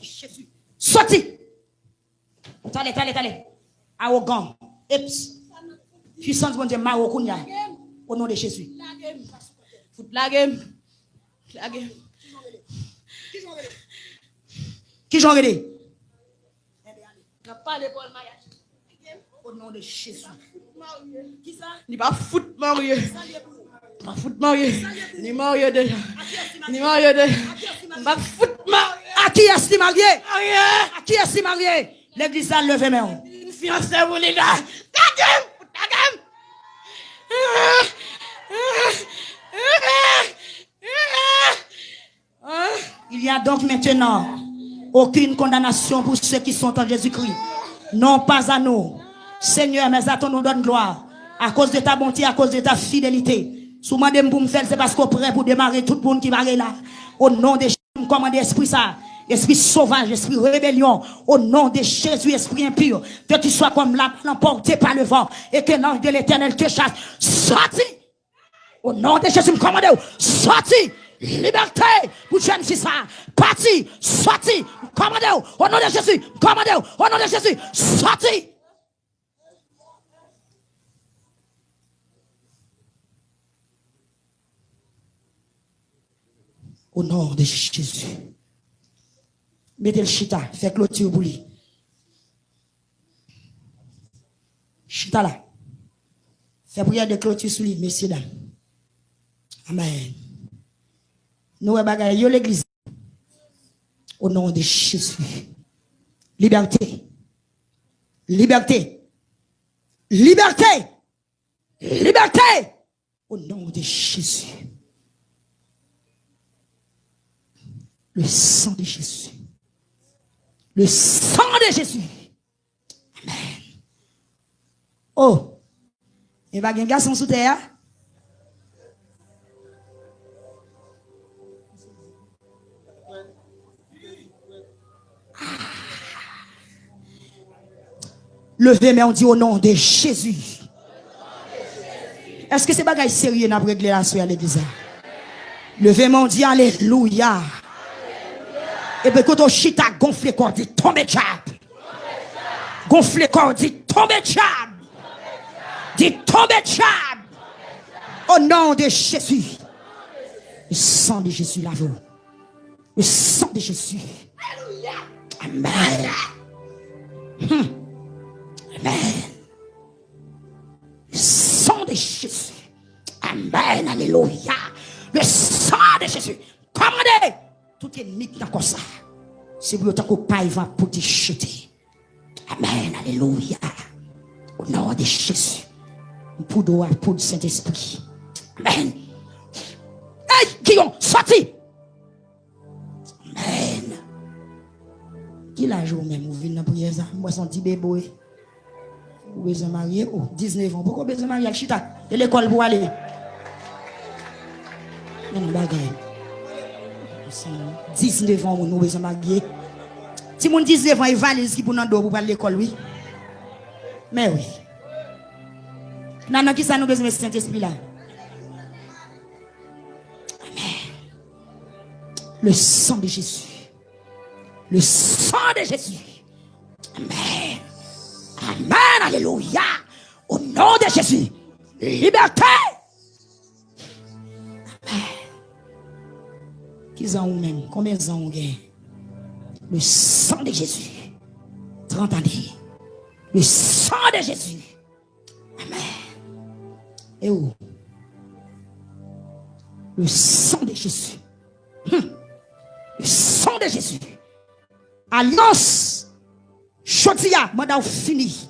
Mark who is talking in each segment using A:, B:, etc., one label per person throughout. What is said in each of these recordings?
A: Jésus. Sorti. Allez. Arrogant. Eps. Puissance bon Dieu, Marokounia. Au nom de Jésus. La game. Qui j'en ai? Au nom de Jésus. Qui ça? Il va foutre Mario. Va foutre Mario. Ni Mario déjà. Ni Mario déjà. Va foutre Mario. À qui est-ce marié? À qui est-ce marié? L'église a levé main. Une fiancée pour les gars. Ta gueule. Il y a donc maintenant aucune condamnation pour ceux qui sont en Jésus-Christ. Non pas à nous. Seigneur, mais à toi nous donne gloire. À cause de ta bonté, à cause de ta fidélité. Souvent de me faire, c'est parce qu'on est prêt pour démarrer tout le monde qui va là. Au nom de Jésus, commande esprit ça. Esprit sauvage, esprit rébellion. Au nom de Jésus, esprit impur. Que tu sois comme la emporté par le vent. Et que l'ange de l'éternel te chasse. Sorti. Au nom de Jésus, commandez. Sorti. Liberté pour jeune fils. Parti. Sorti. Commandez. Au nom de Jésus. Commandez. Au nom de Jésus. Sorti. Au nom de Jésus. Mettez le chita, fait clôture pour lui. Chita là. Fait prière de clôture sur lui, messieurs, dames. Amen. Nous, bagaille, l'église. Au nom de Jésus. Liberté. Liberté. Liberté. Liberté. Au nom de Jésus. Le sang de Jésus. Le sang de Jésus. Amen. Oh. Il va y avoir un garçon sous terre. Levez, mais on dit au nom de Jésus. Est-ce que c'est bagaille sérieux n'a réglé la soirée à l'église? Levez, mais on dit alléluia. Et puis quand on chita gonfle corps dit tombe chap. Gonfle corps dit tombe chap. Dit tombe chap. Au nom de Jésus. Le sang de Jésus lave-vous. Le sang de Jésus. Amen. Amen. Le sang de Jésus. Amen. Alléluia. Le sang de Jésus. Commandez. Tout ennemi qui est comme ça. C'est pour autant qu'on paille va pour te jeter. Amen. Alléluia. Au nom de Jésus. Pour d'eau, pour le Saint-Esprit. Amen. Hey, Guillaume, sorti. Amen. Qui l'a joué même? Vous venez dans la prière ça? Moi, son petit bébé. Vous besoin de marier? Oh, 19 ans. Pourquoi besoin de marier? Chita. De l'école pour aller. Non, bagaille. 19 ans, nous besoin de marier. Si mon 19 ans, il valise qui pour nous pour aller à l'école, oui. Mais oui. Non, qui ça nous besoin de Saint-Esprit là? Amen. Le sang de Jésus. Le sang de Jésus. Amen. Amen. Alléluia. Au nom de Jésus. Liberté. Amen. Qui ont même? Combien d'ans ont gagné? Le sang de Jésus. 30 années. Le sang de Jésus. Amen. Et où? Le sang de Jésus. Le sang de Jésus. Alliance. Chodia, mandat fini.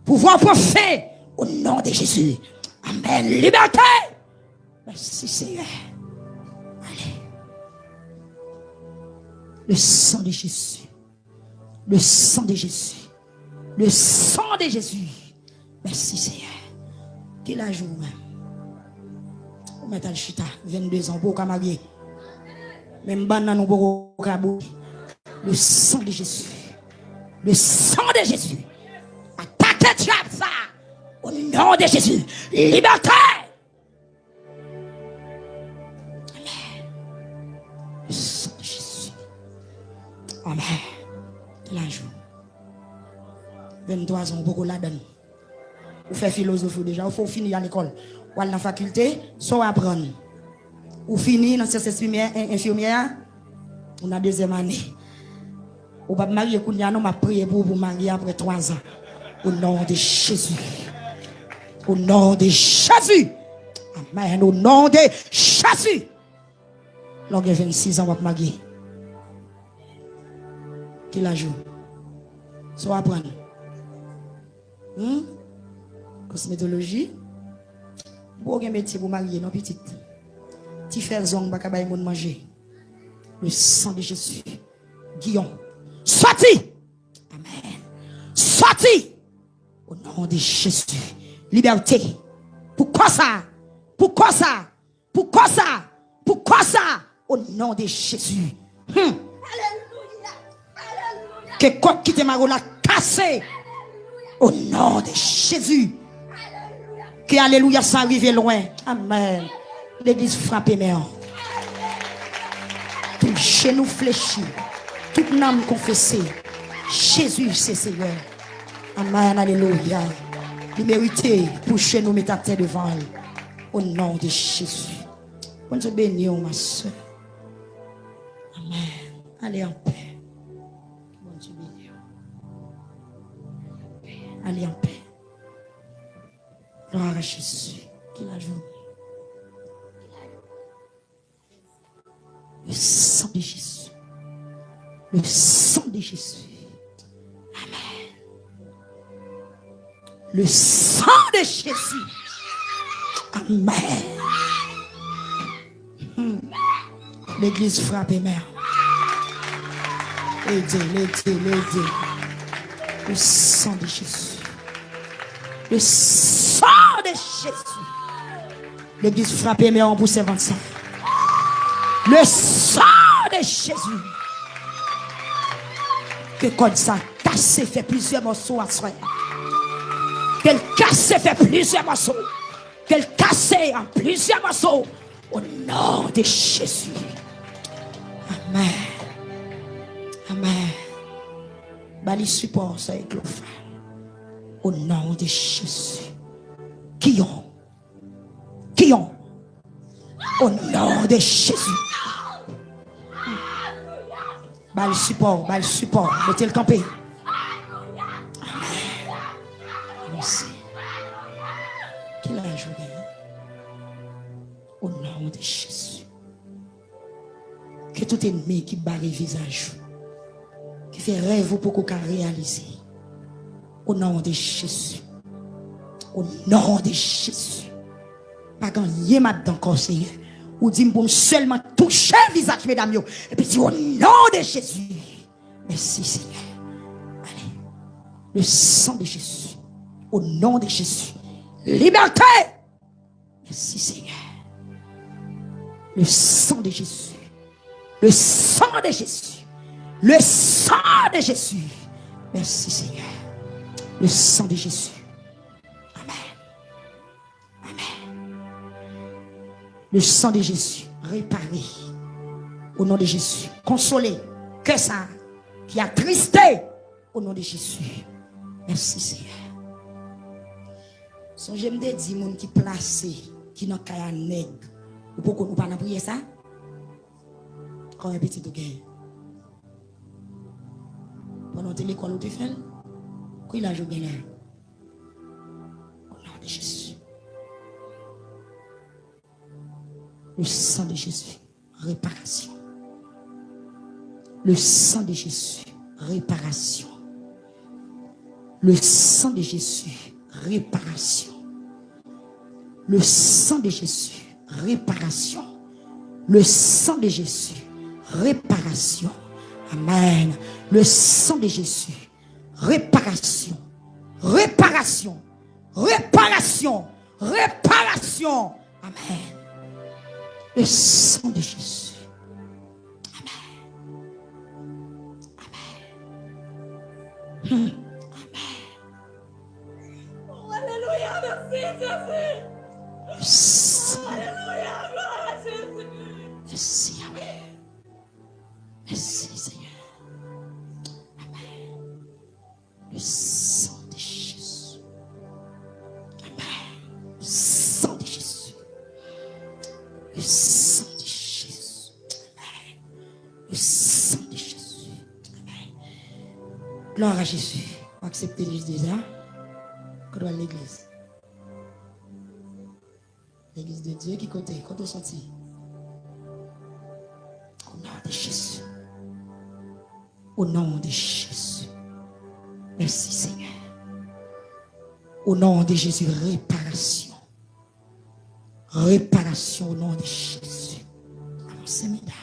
A: Pouvoir profiter au nom de Jésus. Amen. Liberté. Merci Seigneur. Allez. Le sang de Jésus. Le sang de Jésus. Le sang de Jésus. Merci Seigneur. Quel âge vous même? Vous mettez le chita, 22 ans, pour vous marier. Même banane, nous pour vous. Le sang de Jésus. Le sang de Jésus. Attaquez ça. Au nom de Jésus. Liberté. Amen. Le sang de Jésus. Amen. La joue. 23 ans, beaucoup la donne. Ou fait philosophie déjà, ou faut finir à l'école. Ou aller dans la faculté, soit apprendre. Ou finir dans cette infirmière, on a deuxième année. Ou pas marier, on m'a prié pour vous marier après 3 ans. Au nom de Jésus. Au nom de Jésus. Amen. Au nom de Jésus. L'homme a 26 ans, on va marier. Qui la joue? Soit apprendre. Cosmétologie. Pour un métier pour marier, non petite. Tu fais zong, baka bay moun manger. Le sang de Jésus. Guillaume. Sorti. Amen. Sorti. Au nom de Jésus. Liberté. Pourquoi ça? Pourquoi ça? Pourquoi ça? Pourquoi ça? Au nom de Jésus. Alléluia. Alléluia. Que quoi qui te m'a cassé. Au nom de Jésus. Alléluia. Que alléluia ça arrive loin. Amen. L'église frappe mère. Tout genou fléchi. Toute âme confessée. Jésus c'est Seigneur. Amen. Alléluia. Il mérite pour chez nous mettre ta tête devant elle. Au nom de Jésus. Bon Dieu béni, ma soeur. Amen. Allez en paix. Bon Dieu béni. Allez en paix. Gloire à Jésus. Qui la joue. Le sang de Jésus. Le sang de Jésus. Amen. Le sang de Jésus. Amen. L'église frappe mère. Aidez. Le sang de Jésus. Le sang de Jésus. L'église frappe mère pour ses 25. Le sang de Jésus. Que comme ça cassé fait plusieurs morceaux à soi. Qu'elle casse fait plusieurs morceaux. Qu'elle casse en plusieurs morceaux. Au nom de Jésus. Amen. Amen. Bali support ça avec l'offre. Au nom de Jésus. Qui ont? Au nom de Jésus. Bali support. Mettez le campé. Merci. Qui l'a joué? Au nom de Jésus. Que tout ennemi qui barre le visage, qui fait rêve pour qu'on réaliser. Au nom de Jésus. Au nom de Jésus. Pas gagner maintenant encore, Seigneur. Ou dit pour seulement toucher le visage, mesdames. Et puis au nom de Jésus. Merci, Seigneur. Allez. Le sang de Jésus. Au nom de Jésus. Liberté. Merci, Seigneur. Le sang de Jésus. Le sang de Jésus. Le sang de Jésus. Merci, Seigneur. Le sang de Jésus. Le sang de Jésus, réparé. Au nom de Jésus, consolé. Que ça, qui a tristé. Au nom de Jésus. Merci Seigneur. Son j'aime de dire, moun qui placé, qui n'a qu'à nègre. Ou pourquoi nous pas prier ça? Quand un petit tout gain. Pendant que l'école où tu fais, qui l'a joué bien là? Au nom de Jésus. Le sang de Jésus, réparation. Le sang de Jésus, réparation. Le sang de Jésus, réparation. Le sang de Jésus, réparation. Le sang de Jésus, réparation. Amen. Le sang de Jésus, réparation. Réparation. Réparation. Réparation. Amen. Le sang de Jésus. Amen. Amen.
B: Oh, alléluia, merci Jésus. Alléluia, gloire à Jésus.
A: Merci, Amen. Merci, Seigneur. Le sang de Jésus. Le sang de Jésus. Gloire à Jésus. Acceptez l'église déjà. Qu'on doit l'église. L'église de Dieu qui côté, quand on sortit. Au nom de Jésus. Au nom de Jésus. Merci Seigneur. Au nom de Jésus, réparation. Réparation au nom de Jésus. Avancez mesdames.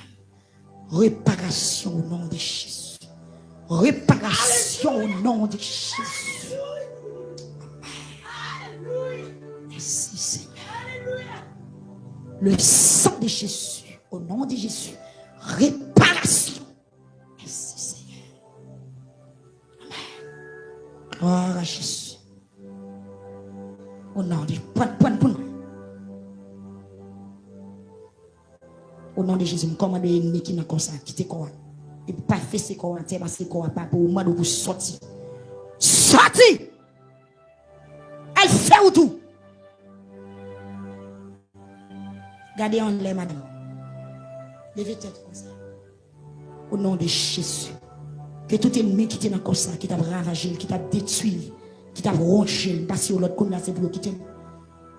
A: Réparation au nom de Jésus. Réparation au nom de Jésus. Merci Seigneur. Le sang de Jésus, au nom de Jésus, réparation. Merci Seigneur. Amen. Gloire à Jésus. Au nom de point. Au nom de Jésus, commande l'ennemi qui n'a comme ça, qui te quoi. Et pas fait ce qu'on a fait parce que qu'on pas pour moi de vous sortir. Sorti! Elle fait où tout? Gardez en l'air, madame. Levez tête comme ça. Au nom de Jésus. Que tout ennemi qui est comme ça, qui t'a ravagé, qui t'a détruit, qui t'a ronché, parce que l'autre comme là, c'est pour le quitter.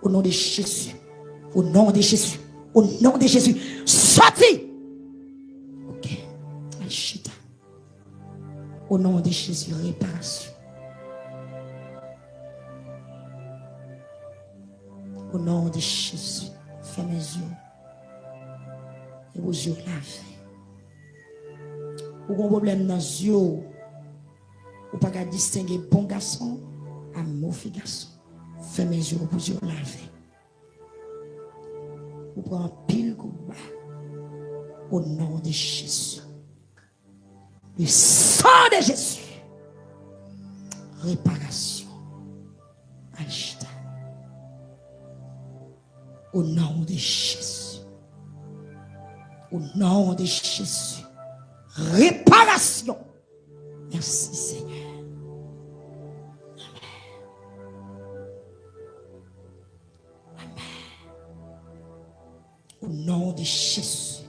A: Au nom de Jésus. Au nom de Jésus. Au nom de Jésus. Sorti! Ok. Alchita. Au nom de Jésus, réparation. Au nom de Jésus, fermez les yeux. Et vos yeux lavés. Ou un problème dans les yeux, ou pas qu'à distinguer bon garçon à mauvais garçon. Fermez les yeux, vos yeux lavés. Ou prend pile coup bas. Au nom de Jésus. Le sang de Jésus. Réparation. Alchita. Au nom de Jésus. Au nom de Jésus. Réparation. Merci Seigneur. Amen. Amen. Au nom de Jésus.